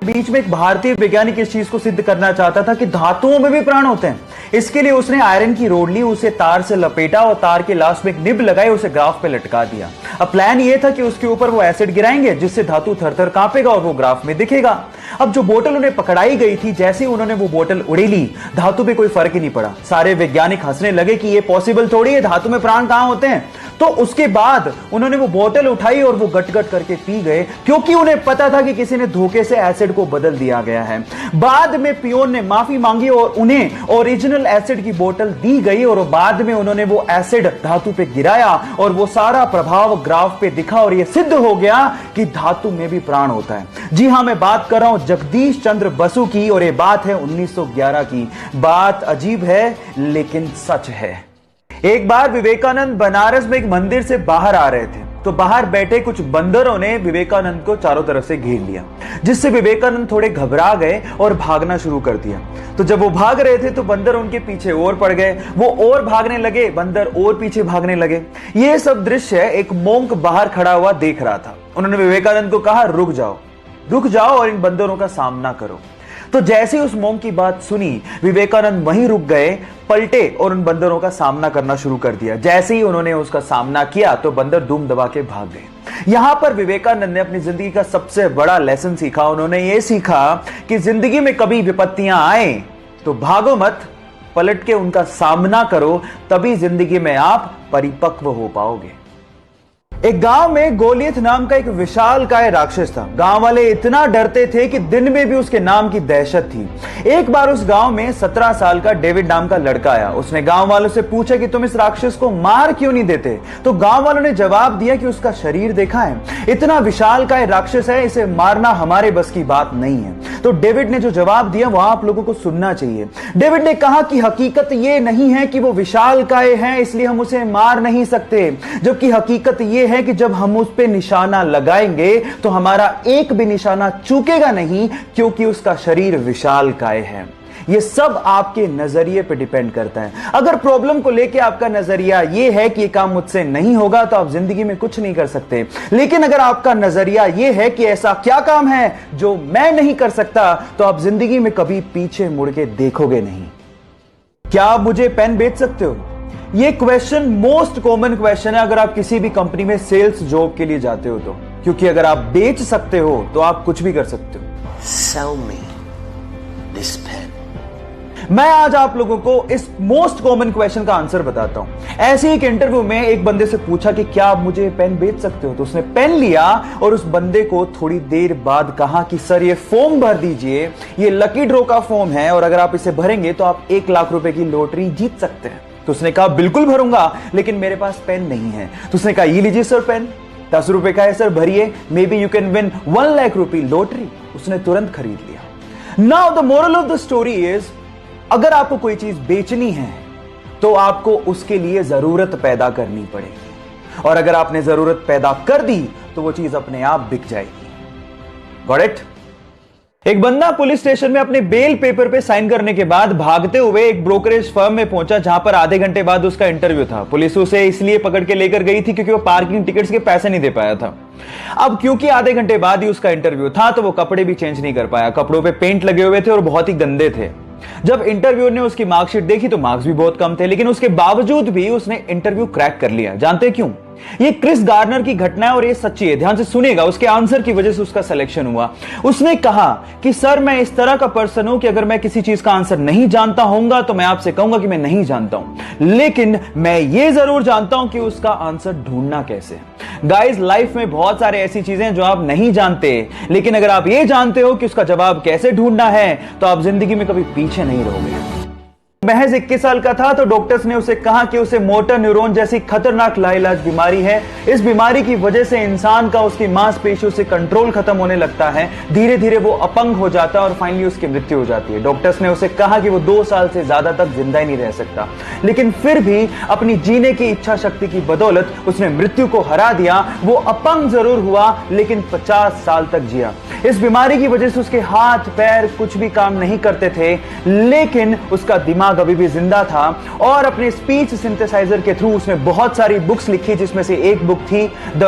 बीच में एक भारतीय वैज्ञानिक इस चीज को सिद्ध करना चाहता था कि धातुओं में भी प्राण होते हैं। इसके लिए उसने आयरन की रोड ली, उसे तार से लपेटा और तार के लास्ट में एक निब लगाई, उसे ग्राफ पे लटका दिया। अब प्लान यह था कि उसके ऊपर वो एसिड गिराएंगे जिससे धातु थर-थर कांपेगा और वो ग्राफ में दिखेगा। अब जो बोतल उन्हें पकड़ाई गई थी, जैसे ही उन्होंने वो बोतल उड़ेली, धातु पे कोई फर्क ही नहीं पड़ा। सारे वैज्ञानिक हंसने लगे कि ये पॉसिबल थोड़ी है, धातु में प्राण कहां होते हैं। तो उसके बाद उन्होंने वो बोतल उठाई और वो गट-गट करके पी गए, क्योंकि उन्हें पता था कि किसी ने धोखे से एसिड को बदल दिया गया है। बाद में पियोन ने माफी मांगी और उन्हें ओरिजिनल एसिड की बोतल दी गई और बाद में उन्होंने वो एसिड धातु पे गिराया और वो सारा प्रभाव ग्राफ पे दिखा और ये सिद्ध हो गया कि धातु में भी प्राण होता है। जी हां, मैं बात कर रहा हूं जगदीश चंद्र बसु की और ये बात है 1911 की। बात अजीब है लेकिन सच है। एक बार विवेकानंद बनारस में एक मंदिर से बाहर आ रहे थे, तो बाहर बैठे कुछ बंदरों ने विवेकानंद को चारों तरफ से घेर लिया, जिससे विवेकानंद थोड़े घबरा गए और भागना शुरू कर दिया। तो जब वो भाग रहे थे तो बंदर उनके पीछे और पड़ गए, वो और भागने लगे, बंदर और पीछे भागने लगे। ये सब दृश्य एक मोंक बाहर खड़ा हुआ देख रहा था। उन्होंने विवेकानंद को कहा, रुक जाओ और इन बंदरों का सामना करो। तो जैसे उस मोंक की बात सुनी, विवेकानंद वहीं रुक गए, पलटे और उन बंदरों का सामना करना शुरू कर दिया। जैसे ही उन्होंने उसका सामना किया तो बंदर धूम दबा के भाग गए। यहां पर विवेकानंद ने अपनी जिंदगी का सबसे बड़ा लेसन सीखा। उन्होंने यह सीखा कि जिंदगी में कभी विपत्तियां आए तो भागो मत, पलट के उनका सामना करो, तभी जिंदगी में आप परिपक्व हो पाओगे। एक गांव में गोलियत नाम का एक विशालकाय राक्षस था। गांव वाले इतना डरते थे कि दिन में भी उसके नाम की दहशत थी। एक बार उस गांव में 17 साल का डेविड नाम का लड़का आया। उसने गांव वालों से पूछा कि तुम इस राक्षस को मार क्यों नहीं देते। तो गांव वालों ने जवाब दिया कि उसका शरीर देखा है, इतना विशालकाय राक्षस है, इसे मारना हमारे बस की बात नहीं है। तो डेविड ने जो जवाब दिया वो आप लोगों को सुनना चाहिए। डेविड ने कहा कि हकीकत ये नहीं है कि वो विशालकाय है इसलिए हम उसे मार नहीं सकते, जबकि हकीकत ये है कि जब हम उस पे निशाना लगाएंगे तो हमारा एक भी निशाना चूकेगा नहीं, क्योंकि उसका शरीर विशालकाय है। ये सब आपके नजरिए पे डिपेंड करता है। अगर प्रॉब्लम को लेके आपका नजरिया ये है कि ये काम मुझसे नहीं होगा तो आप जिंदगी में कुछ नहीं कर सकते। लेकिन अगर आपका नजरिया ये है कि ऐसा क्या काम है जो मैं नहीं कर सकता, तो आप जिंदगी में कभी पीछे मुड़ के देखोगे नहीं। क्या आप मुझे पेन बेच सकते हो? ये क्वेश्चन मोस्ट कॉमन क्वेश्चन है अगर आप किसी भी कंपनी में सेल्स जॉब के लिए जाते हो तो, क्योंकि अगर आप बेच सकते हो तो आप कुछ भी कर सकते हो। Sell me this pen. मैं आज आप लोगों को इस मोस्ट कॉमन क्वेश्चन का आंसर बताता हूं। ऐसे एक इंटरव्यू में एक बंदे से पूछा कि क्या आप मुझे पेन बेच सकते हो, तो उसने पेन लिया और उस बंदे को थोड़ी देर बाद कहा कि सर ये फॉर्म भर दीजिए, ये लकी ड्रॉ का फॉर्म है और अगर आप इसे भरेंगे तो आप 1 लाख रुपए की लॉटरी जीत सकते हैं। तो उसने कहा बिल्कुल भरूंगा, लेकिन मेरे पास पेन नहीं है। तो उसने कहा ये लीजिए सर पेन, 10 रुपए का है सर, भरिए, may be you can win 1 lakh रुपए लॉटरी। उसने तुरंत खरीद लिया। Now the moral of the story is, अगर आपको कोई चीज बेचनी है तो आपको उसके लिए जरूरत पैदा करनी पड़ेगी, और अगर आपने जरूरत पैदा कर दी तो वो चीज अपने आप बिक जाएगी। Got it? एक बंदा पुलिस स्टेशन में अपने बेल पेपर पे साइन करने के बाद भागते हुए एक ब्रोकरेज फर्म में पहुंचा, जहां पर आधे घंटे बाद उसका इंटरव्यू था। पुलिस उसे इसलिए पकड़ के लेकर गई थी क्योंकि वो पार्किंग टिकट्स के पैसे नहीं दे पाया था। अब क्योंकि आधे घंटे बाद ही उसका इंटरव्यू था तो वो कपड़े भी चेंज नहीं कर पाया। कपड़ों पे पेंट लगे हुए थे और बहुत ही गंदे थे। जब इंटरव्यूअर ने उसकी मार्कशीट देखी तो मार्क्स भी बहुत कम थे, लेकिन उसके बावजूद भी उसने इंटरव्यू क्रैक कर लिया। जानते क्यों? ये क्रिस गार्नर की घटना है और ये सच्ची है, ध्यान से सुनिएगा। उसके आंसर की वजह से उसका सिलेक्शन हुआ। उसने कहा कि सर मैं इस तरह का पर्सन हूं कि अगर मैं किसी चीज का आंसर नहीं जानता होऊंगा तो मैं आपसे कहूंगा कि मैं नहीं जानता हूं, लेकिन मैं ये जरूर जानता हूं कि उसका आंसर ढूंढना कैसे। गाइस, लाइफ में बहुत सारे ऐसी चीजें जो आप नहीं जानते, लेकिन अगर आप ये जानते हो कि उसका जवाब कैसे ढूंढना है तो आप जिंदगी में कभी पीछे नहीं रहोगे। महज 21 साल का था तो डॉक्टर्स ने उसे कहा कि उसे मोटर न्यूरॉन जैसी खतरनाक लाइलाज बीमारी है। इस बीमारी की वजह से इंसान का उसकी मांसपेशियों से कंट्रोल खत्म होने लगता है, धीरे धीरे वो अपंग हो जाता है और फाइनली उसकी मृत्यु हो जाती है। डॉक्टर्स ने उसे कहा कि वो 2 साल से ज्यादा तक जिंदा ही नहीं रह सकता, लेकिन फिर भी अपनी जीने की इच्छा शक्ति की बदौलत उसने मृत्यु को हरा दिया। वो अपंग जरूर हुआ लेकिन 50 साल तक जिया। इस बीमारी की वजह से उसके हाथ पैर कुछ भी काम नहीं करते थे, लेकिन उसका दिमाग दिमाग अभी भी जिंदा था और अपने स्पीच सिंथेसाइजर के थ्रू उसने बहुत सारी बुक्स लिखी, जिसमें से एक बुक थी the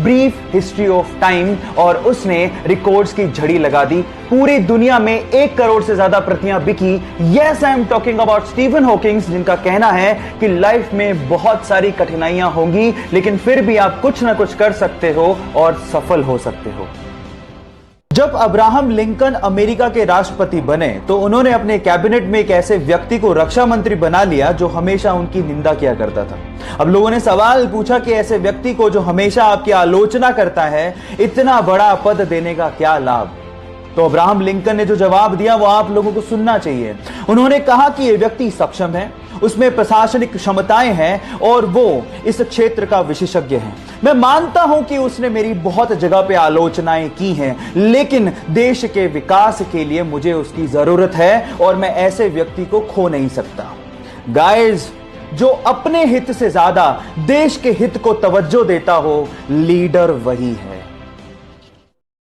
brief history of time, और उसने रिकॉर्ड्स की झड़ी लगा दी। पूरी दुनिया में 1 करोड़ से ज्यादा प्रतियां बिकी। Yes, I am talking about Stephen Hawkings, जिनका कहना है कि लाइफ में बहुत सारी कठिनाइयां होंगी लेकिन फिर भी आप कुछ ना कुछ कर सकते हो और सफल हो सकते हो। जब अब्राहम लिंकन अमेरिका के राष्ट्रपति बने तो उन्होंने अपने कैबिनेट में एक ऐसे व्यक्ति को रक्षा मंत्री बना लिया जो हमेशा उनकी निंदा किया करता था। अब लोगों ने सवाल पूछा कि ऐसे व्यक्ति को जो हमेशा आपकी आलोचना करता है, इतना बड़ा पद देने का क्या लाभ? तो अब्राहम लिंकन ने जो जवाब दिया वो आप लोगों को सुनना चाहिए। उन्होंने कहा कि यह व्यक्ति सक्षम है, उसमें प्रशासनिक क्षमताएं हैं और वो इस क्षेत्र का विशेषज्ञ है। मैं मानता हूं कि उसने मेरी बहुत जगह पे आलोचनाएं की हैं, लेकिन देश के विकास के लिए मुझे उसकी जरूरत है और मैं ऐसे व्यक्ति को खो नहीं सकता। गाइस, जो अपने हित से ज्यादा देश के हित को तवज्जो देता हो, लीडर वही है।